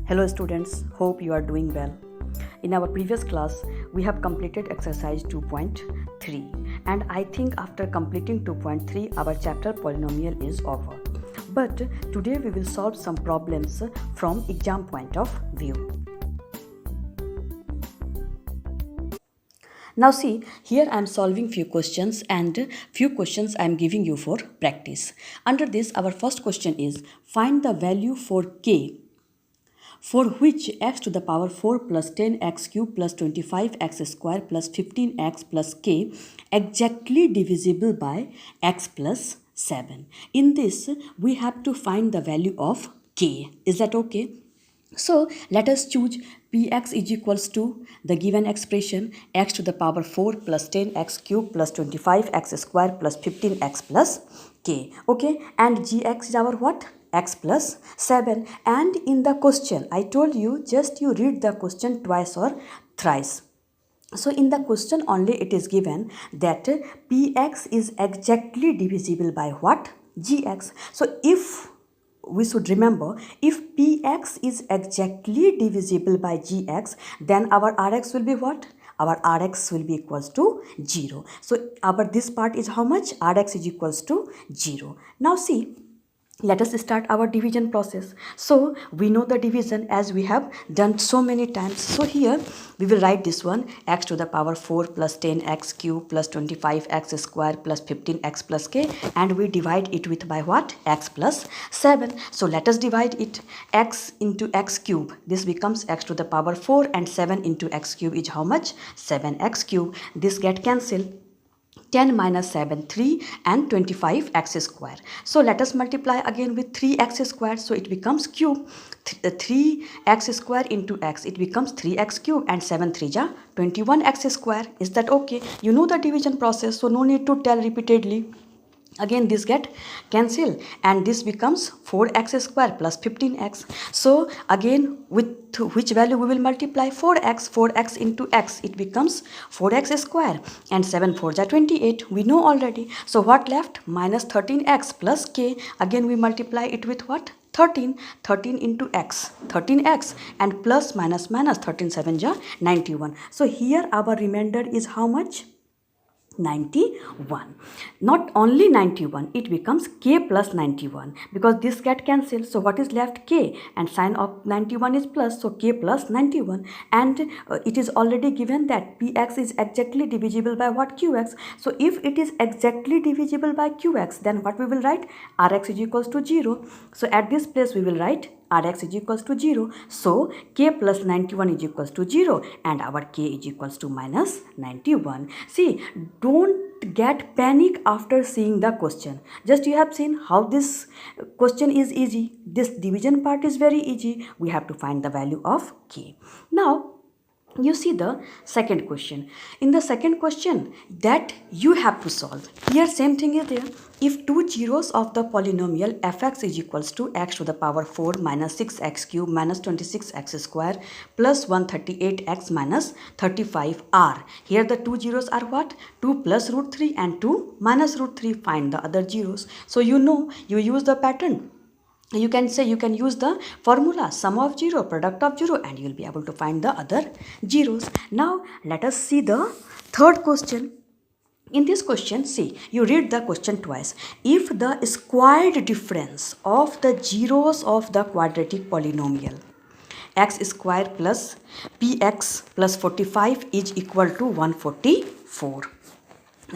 Hello students, hope you are doing well. In our previous class, we have completed exercise 2.3 and I think after completing 2.3 our chapter polynomial is over. But today we will solve some problems from exam point of view. Now see, here I am solving few questions and few questions I am giving you for practice. Under this, our first question is, find the value for k for which x to the power 4 plus 10x cube plus 25x square plus 15x plus k exactly divisible by x plus 7. In this, we have to find the value of k. Is that okay? So let us choose px is equals to the given expression x to the power 4 plus 10x cube plus 25x square plus 15x plus k. Okay, and gx is our what? X plus 7. And in the question, I told you just you read the question twice or thrice. So in the question only it is given that px is exactly divisible by what? Gx. So if we should remember, if px is exactly divisible by gx, then our rx will be what? Our rx will be equals to 0. So our this part is how much? Rx is equals to 0. Now see, let us start our division process. So we know the division as we have done so many times. So here we will write this one, x to the power 4 plus 10x cube plus 25x square plus 15x plus k, and we divide it with by what? X plus 7. So let us divide it. X into x cube, this becomes x to the power 4, and 7 into x cube is how much? 7x cube. This get cancelled. 10 minus 7, 3, and 25x square. So let us multiply again with 3x square. So it becomes cube. 3x square into x, it becomes 3x cube, and 7 3 ja 21x square. Is that okay? You know the division process, so no need to tell repeatedly. Again this get cancelled and this becomes 4x square plus 15x. So again with which value we will multiply? 4x into x, it becomes 4x square, and 7 4 ja 28, we know already. So what left? Minus 13x plus k. Again we multiply it with what? 13 into x, 13x, and plus minus 13 7 ja 91. So here our remainder is how much? 91. Not only 91, it becomes k plus 91 because this get cancelled. So what is left? K, and sign of 91 is plus, so k plus 91. And it is already given that px is exactly divisible by what? Qx. So if it is exactly divisible by qx, then what we will write? Rx is equals to 0. So at this place we will write Rx is equals to 0. So k plus 91 is equals to 0, and our k is equals to minus 91. See, don't get panic after seeing the question. Just you have seen how this question is easy. This division part is very easy. We have to find the value of k. Now you see the second question. In the second question that you have to solve, here same thing is there. If two zeros of the polynomial fx is equals to x to the power 4 minus 6x cube minus 26x square plus 138x minus 35 are. Here the two zeros are what? 2 plus root 3 and 2 minus root 3. Find the other zeros. So you know, you use the pattern. You can say, you can use the formula sum of 0 product of 0, and you will be able to find the other zeros. Now let us see the third question. In this question, see, you read the question twice. If the squared difference of the zeros of the quadratic polynomial x square plus px plus 45 is equal to 144.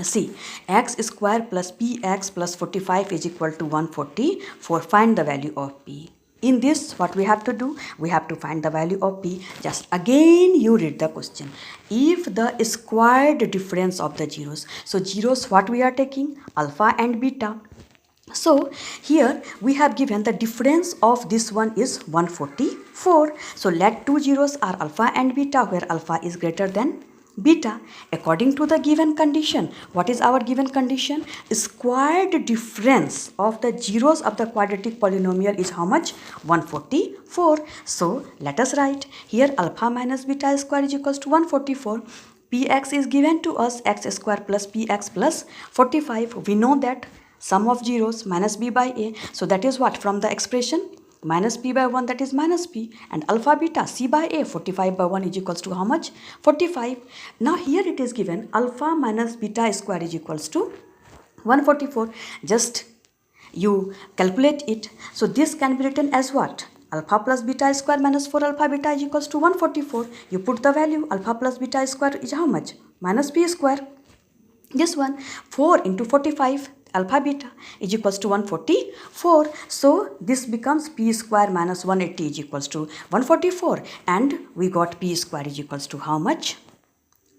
See, x square plus px plus 45 is equal to 144. Find the value of p. In this, what we have to do? We have to find the value of p. Just again you read the question. If the squared difference of the zeros. So zeros what we are taking? Alpha and beta. So here we have given the difference of this one is 144. So let two zeros are alpha and beta, where alpha is greater than beta. According to the given condition, what is our given condition? Squared difference of the zeros of the quadratic polynomial is how much? 144. So let us write here alpha minus beta square is equals to 144. Px is given to us x square plus px plus 45. We know that sum of zeros minus b by a. So that is what? From the expression minus p by 1, that is minus p, and alpha beta c by a, 45 by 1 is equals to how much? 45. Now here it is given alpha minus beta square is equals to 144. Just you calculate it. So this can be written as what? Alpha plus beta square minus 4 alpha beta is equals to 144. You put the value, alpha plus beta square is how much? Minus p square. This one, 4 into 45 alpha beta is equals to 144. So this becomes p square minus 180 is equals to 144, and we got p square is equals to how much?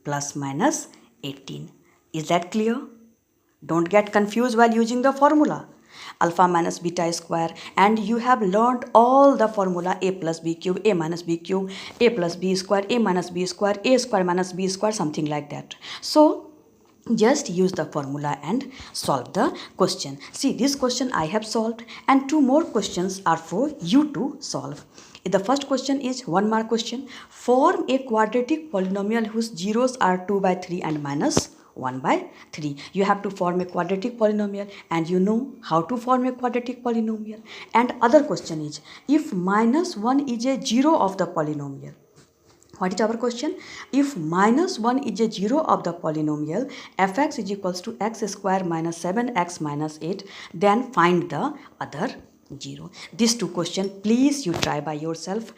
Plus minus 18. Is that clear? Don't get confused while using the formula. Alpha minus beta square, and you have learned all the formula: a plus b cube, a minus b cube, a plus b square, a minus b square, a square minus b square, something like that. So just use the formula and solve the question. See, this question I have solved, and 2 more questions are for you to solve. The first question is 1 mark question. Form a quadratic polynomial whose zeros are 2 by 3 and minus 1 by 3. You have to form a quadratic polynomial, and you know how to form a quadratic polynomial. And other question is, if minus 1 is a zero of the polynomial. What is our question? If minus 1 is a zero of the polynomial fx is equals to x square minus 7x minus 8, then find the other zero. These 2 questions, please you try by yourself.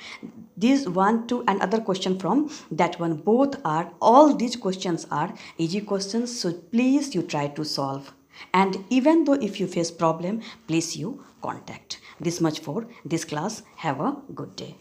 This 1, 2 and other question from that one, both are, all these questions are easy questions. So please you try to solve. And even though if you face problem, please you contact. This much for this class. Have a good day.